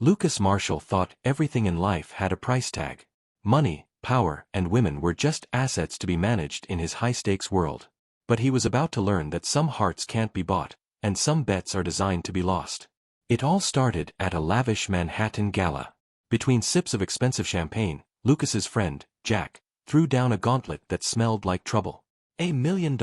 Lucas Marshall thought everything in life had a price tag. Money, power, and women were just assets to be managed in his high-stakes world. But he was about to learn that some hearts can't be bought, and some bets are designed to be lost. It all started at a lavish Manhattan gala. Between sips of expensive champagne, Lucas's friend, Jack, threw down a gauntlet that smelled like trouble. $1 million,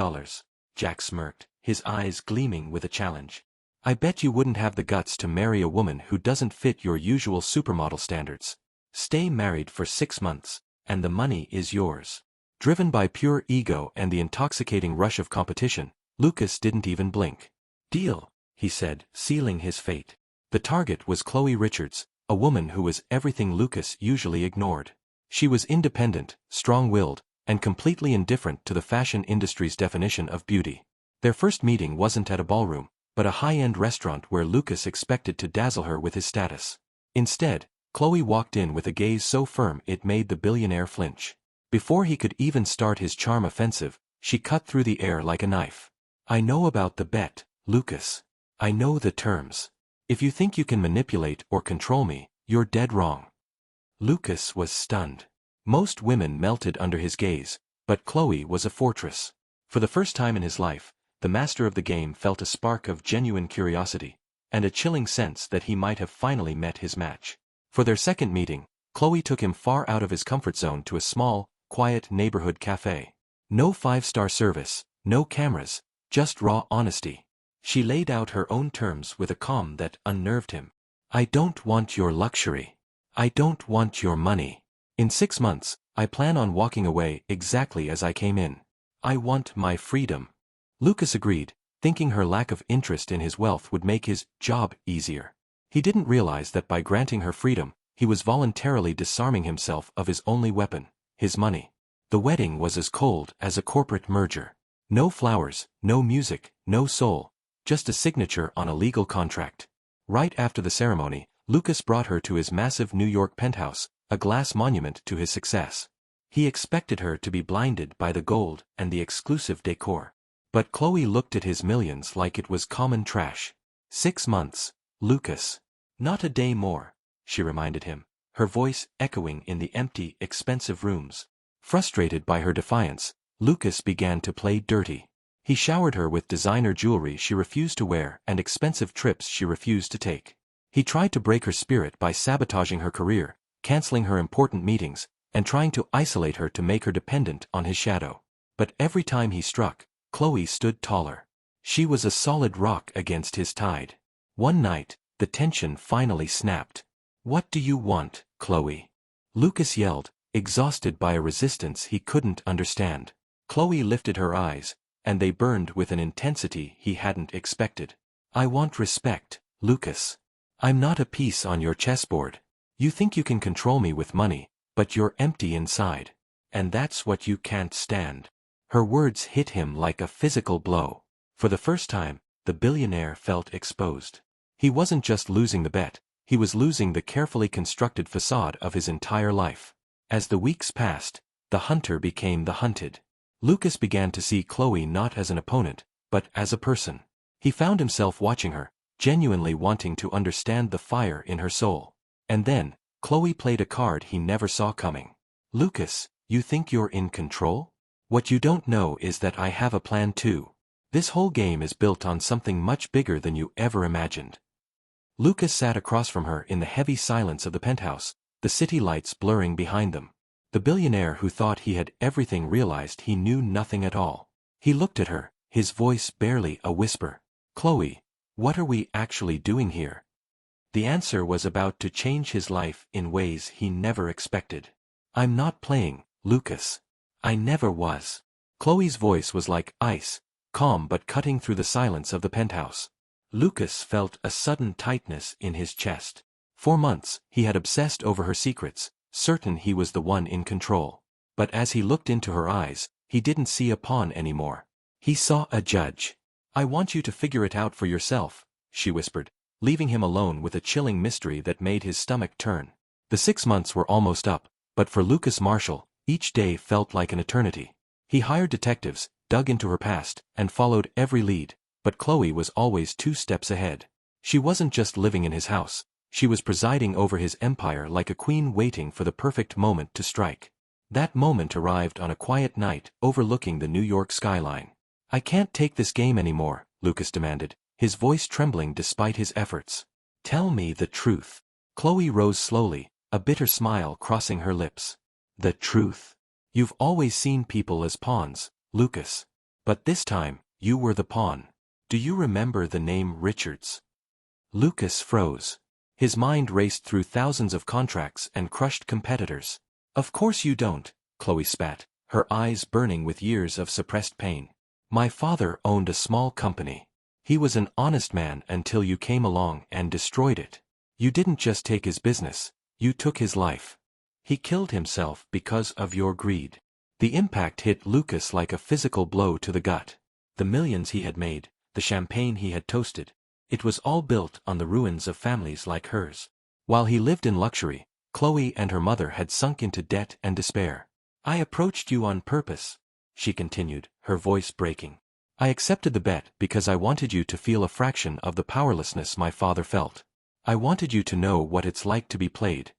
Jack smirked, his eyes gleaming with a challenge. I bet you wouldn't have the guts to marry a woman who doesn't fit your usual supermodel standards. Stay married for 6 months, and the money is yours. Driven by pure ego and the intoxicating rush of competition, Lucas didn't even blink. Deal, he said, sealing his fate. The target was Khloe Richards, a woman who was everything Lucas usually ignored. She was independent, strong-willed, and completely indifferent to the fashion industry's definition of beauty. Their first meeting wasn't at a ballroom, but a high-end restaurant where Lucas expected to dazzle her with his status. Instead, Khloe walked in with a gaze so firm it made the billionaire flinch. Before he could even start his charm offensive, she cut through the air like a knife. I know about the bet, Lucas. I know the terms. If you think you can manipulate or control me, you're dead wrong. Lucas was stunned. Most women melted under his gaze, but Khloe was a fortress. For the first time in his life, the master of the game felt a spark of genuine curiosity, and a chilling sense that he might have finally met his match. For their second meeting, Khloe took him far out of his comfort zone to a small, quiet neighborhood cafe. No five-star service, no cameras, just raw honesty. She laid out her own terms with a calm that unnerved him. I don't want your luxury. I don't want your money. In 6 months, I plan on walking away exactly as I came in. I want my freedom. Lucas agreed, thinking her lack of interest in his wealth would make his job easier. He didn't realize that by granting her freedom, he was voluntarily disarming himself of his only weapon, his money. The wedding was as cold as a corporate merger. No flowers, no music, no soul, just a signature on a legal contract. Right after the ceremony, Lucas brought her to his massive New York penthouse, a glass monument to his success. He expected her to be blinded by the gold and the exclusive decor. But Khloe looked at his millions like it was common trash. 6 months, Lucas. Not a day more, she reminded him, her voice echoing in the empty, expensive rooms. Frustrated by her defiance, Lucas began to play dirty. He showered her with designer jewelry she refused to wear and expensive trips she refused to take. He tried to break her spirit by sabotaging her career, canceling her important meetings, and trying to isolate her to make her dependent on his shadow. But every time he struck, Khloe stood taller. She was a solid rock against his tide. One night, the tension finally snapped. What do you want, Khloe? Lucas yelled, exhausted by a resistance he couldn't understand. Khloe lifted her eyes, and they burned with an intensity he hadn't expected. I want respect, Lucas. I'm not a piece on your chessboard. You think you can control me with money, but you're empty inside. And that's what you can't stand. Her words hit him like a physical blow. For the first time, the billionaire felt exposed. He wasn't just losing the bet, he was losing the carefully constructed facade of his entire life. As the weeks passed, the hunter became the hunted. Lucas began to see Khloe not as an opponent, but as a person. He found himself watching her, genuinely wanting to understand the fire in her soul. And then, Khloe played a card he never saw coming. Lucas, you think you're in control? What you don't know is that I have a plan too. This whole game is built on something much bigger than you ever imagined. Lucas sat across from her in the heavy silence of the penthouse, the city lights blurring behind them. The billionaire who thought he had everything realized he knew nothing at all. He looked at her, his voice barely a whisper. Khloe, what are we actually doing here? The answer was about to change his life in ways he never expected. I'm not playing, Lucas. I never was. Khloe's voice was like ice, calm but cutting through the silence of the penthouse. Lucas felt a sudden tightness in his chest. For months, he had obsessed over her secrets, certain he was the one in control. But as he looked into her eyes, he didn't see a pawn anymore. He saw a judge. I want you to figure it out for yourself, she whispered, leaving him alone with a chilling mystery that made his stomach turn. The 6 months were almost up, but for Lucas Marshall, each day felt like an eternity. He hired detectives, dug into her past, and followed every lead, but Khloe was always 2 steps ahead. She wasn't just living in his house, She was presiding over his empire like a queen waiting for the perfect moment to strike. That moment arrived on a quiet night overlooking the New York skyline. "I can't take this game anymore," Lucas demanded, his voice trembling despite his efforts. "Tell me the truth." Khloe rose slowly, a bitter smile crossing her lips. "The truth? You've always seen people as pawns, Lucas. But this time, you were the pawn. Do you remember the name Richards?" Lucas froze. His mind raced through thousands of contracts and crushed competitors. "Of course you don't," Khloe spat, her eyes burning with years of suppressed pain. "My father owned a small company. He was an honest man until you came along and destroyed it. You didn't just take his business, you took his life. He killed himself because of your greed." The impact hit Lucas like a physical blow to the gut. The millions he had made, the champagne he had toasted, it was all built on the ruins of families like hers. While he lived in luxury, Khloe and her mother had sunk into debt and despair. "I approached you on purpose," she continued, her voice breaking. "I accepted the bet because I wanted you to feel a fraction of the powerlessness my father felt. I wanted you to know what it's like to be played."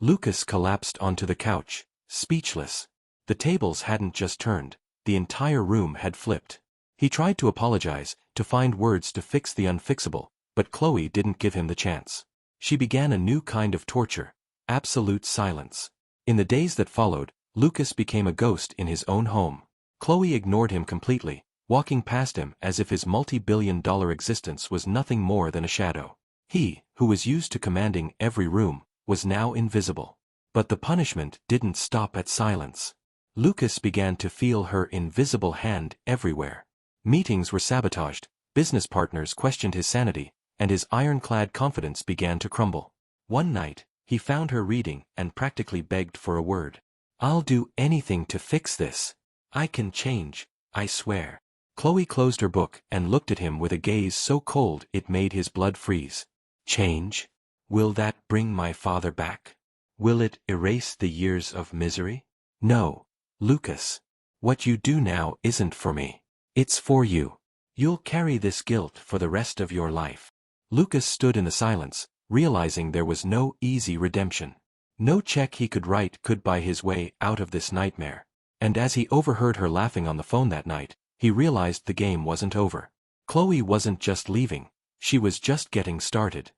Lucas collapsed onto the couch, speechless. The tables hadn't just turned, the entire room had flipped. He tried to apologize, to find words to fix the unfixable, but Khloe didn't give him the chance. She began a new kind of torture, absolute silence. In the days that followed, Lucas became a ghost in his own home. Khloe ignored him completely, walking past him as if his multi-billion-dollar existence was nothing more than a shadow. He, who was used to commanding every room, was now invisible. But the punishment didn't stop at silence. Lucas began to feel her invisible hand everywhere. Meetings were sabotaged, business partners questioned his sanity, and his ironclad confidence began to crumble. One night, he found her reading and practically begged for a word. "I'll do anything to fix this. I can change, I swear." Khloe closed her book and looked at him with a gaze so cold it made his blood freeze. "Change? Will that bring my father back? Will it erase the years of misery? No, Lucas. What you do now isn't for me. It's for you. You'll carry this guilt for the rest of your life." Lucas stood in the silence, realizing there was no easy redemption. No check he could write could buy his way out of this nightmare. And as he overheard her laughing on the phone that night, he realized the game wasn't over. Khloe wasn't just leaving, she was just getting started.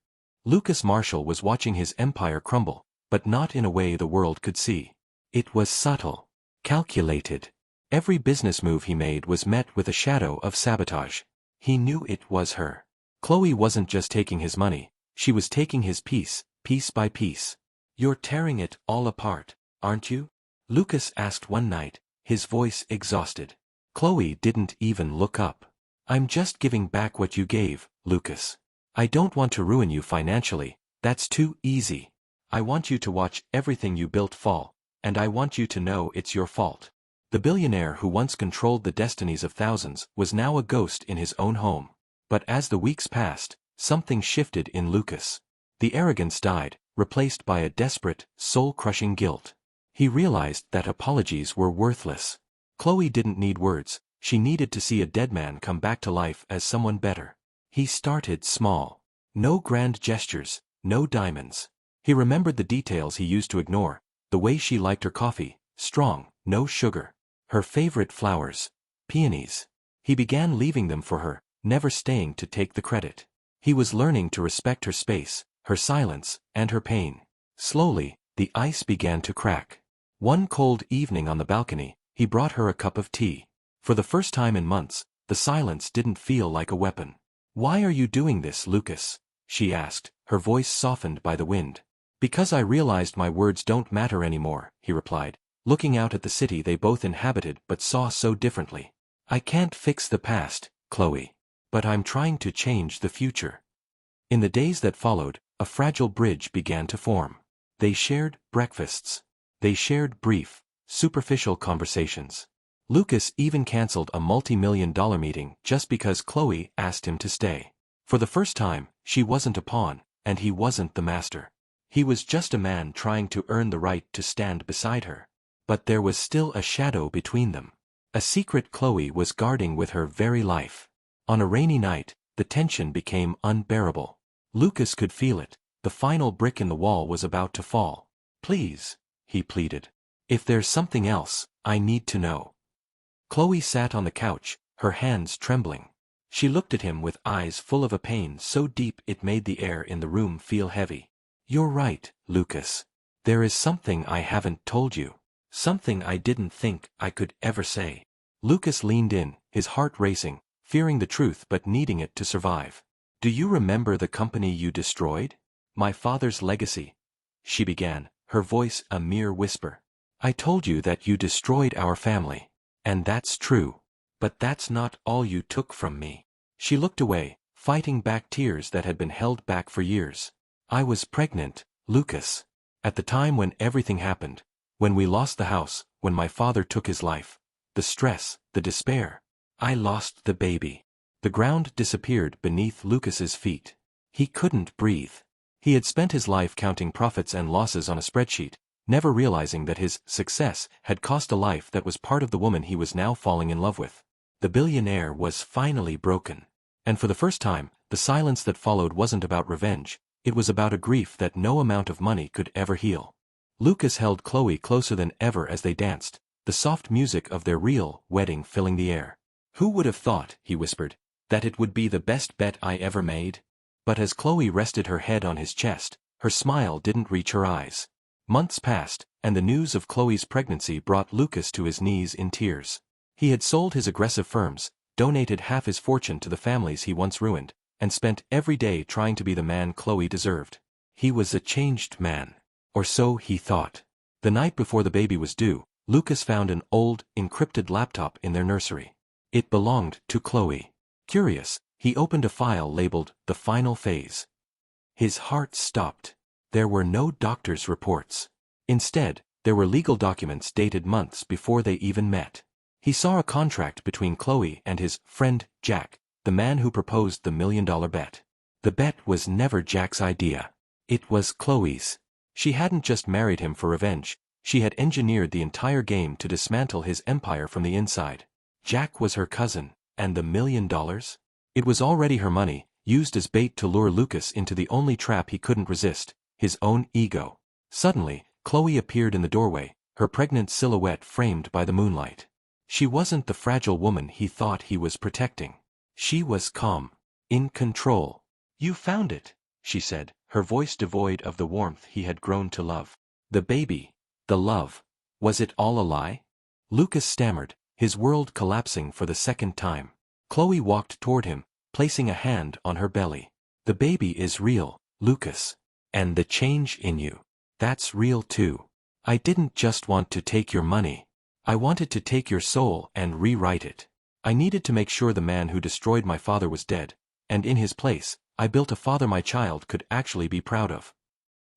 Lucas Marshall was watching his empire crumble, but not in a way the world could see. It was subtle, calculated. Every business move he made was met with a shadow of sabotage. He knew it was her. Khloe wasn't just taking his money, she was taking his peace, piece by piece. "You're tearing it all apart, aren't you?" Lucas asked one night, his voice exhausted. Khloe didn't even look up. "I'm just giving back what you gave, Lucas. I don't want to ruin you financially, that's too easy. I want you to watch everything you built fall, and I want you to know it's your fault." The billionaire who once controlled the destinies of thousands was now a ghost in his own home. But as the weeks passed, something shifted in Lucas. The arrogance died, replaced by a desperate, soul-crushing guilt. He realized that apologies were worthless. Khloe didn't need words, she needed to see a dead man come back to life as someone better. He started small. No grand gestures, no diamonds. He remembered the details he used to ignore, the way she liked her coffee, strong, no sugar. Her favorite flowers, peonies. He began leaving them for her, never staying to take the credit. He was learning to respect her space, her silence, and her pain. Slowly, the ice began to crack. One cold evening on the balcony, he brought her a cup of tea. For the first time in months, the silence didn't feel like a weapon. "Why are you doing this, Lucas?" she asked, her voice softened by the wind. "Because I realized my words don't matter anymore," he replied, looking out at the city they both inhabited but saw so differently. "I can't fix the past, Khloe. But I'm trying to change the future." In the days that followed, a fragile bridge began to form. They shared breakfasts. They shared brief, superficial conversations. Lucas even canceled a multi-million-dollar meeting just because Khloe asked him to stay. For the first time, she wasn't a pawn, and he wasn't the master. He was just a man trying to earn the right to stand beside her. But there was still a shadow between them. A secret Khloe was guarding with her very life. On a rainy night, the tension became unbearable. Lucas could feel it, The final brick in the wall was about to fall. "Please," he pleaded. "If there's something else, I need to know." Khloe sat on the couch, her hands trembling. She looked at him with eyes full of a pain so deep it made the air in the room feel heavy. "You're right, Lucas. There is something I haven't told you. Something I didn't think I could ever say." Lucas leaned in, his heart racing, fearing the truth but needing it to survive. "Do you remember the company you destroyed? My father's legacy," she began, her voice a mere whisper. "I told you that you destroyed our family. And that's true. But that's not all you took from me." She looked away, fighting back tears that had been held back for years. "I was pregnant, Lucas. At the time when everything happened, when we lost the house, when my father took his life. The stress, the despair. I lost the baby." The ground disappeared beneath Lucas's feet. He couldn't breathe. He had spent his life counting profits and losses on a spreadsheet, never realizing that his success had cost a life that was part of the woman he was now falling in love with. The billionaire was finally broken. And for the first time, the silence that followed wasn't about revenge, it was about a grief that no amount of money could ever heal. Lucas held Khloe closer than ever as they danced, the soft music of their real wedding filling the air. "Who would have thought," he whispered, "that it would be the best bet I ever made?" But as Khloe rested her head on his chest, her smile didn't reach her eyes. Months passed, and the news of Khloe's pregnancy brought Lucas to his knees in tears. He had sold his aggressive firms, donated half his fortune to the families he once ruined, and spent every day trying to be the man Khloe deserved. He was a changed man. Or so he thought. The night before the baby was due, Lucas found an old, encrypted laptop in their nursery. It belonged to Khloe. Curious, he opened a file labeled "The Final Phase." His heart stopped. There were no doctor's reports. Instead, there were legal documents dated months before they even met. He saw a contract between Khloe and his friend, Jack, the man who proposed the $1 million bet. The bet was never Jack's idea. It was Khloe's. She hadn't just married him for revenge, she had engineered the entire game to dismantle his empire from the inside. Jack was her cousin, and the $1 million? It was already her money, used as bait to lure Lucas into the only trap he couldn't resist, his own ego. Suddenly, Khloe appeared in the doorway, her pregnant silhouette framed by the moonlight. She wasn't the fragile woman he thought he was protecting. She was calm, in control. "You found it," she said, her voice devoid of the warmth he had grown to love. "The baby, the love, was it all a lie?" Lucas stammered, his world collapsing for the second time. Khloe walked toward him, placing a hand on her belly. "The baby is real, Lucas. And the change in you. That's real too. I didn't just want to take your money. I wanted to take your soul and rewrite it. I needed to make sure the man who destroyed my father was dead, and in his place, I built a father my child could actually be proud of."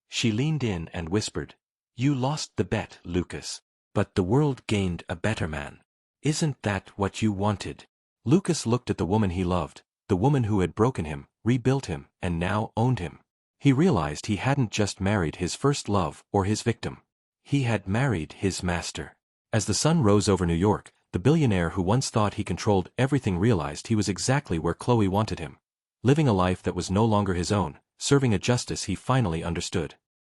She leaned in and whispered, "You lost the bet, Lucas. But the world gained a better man. Isn't that what you wanted?" Lucas looked at the woman he loved, the woman who had broken him, rebuilt him, and now owned him. He realized he hadn't just married his first love or his victim. He had married his master. As the sun rose over New York, the billionaire who once thought he controlled everything realized he was exactly where Khloe wanted him. Living a life that was no longer his own, serving a justice he finally understood.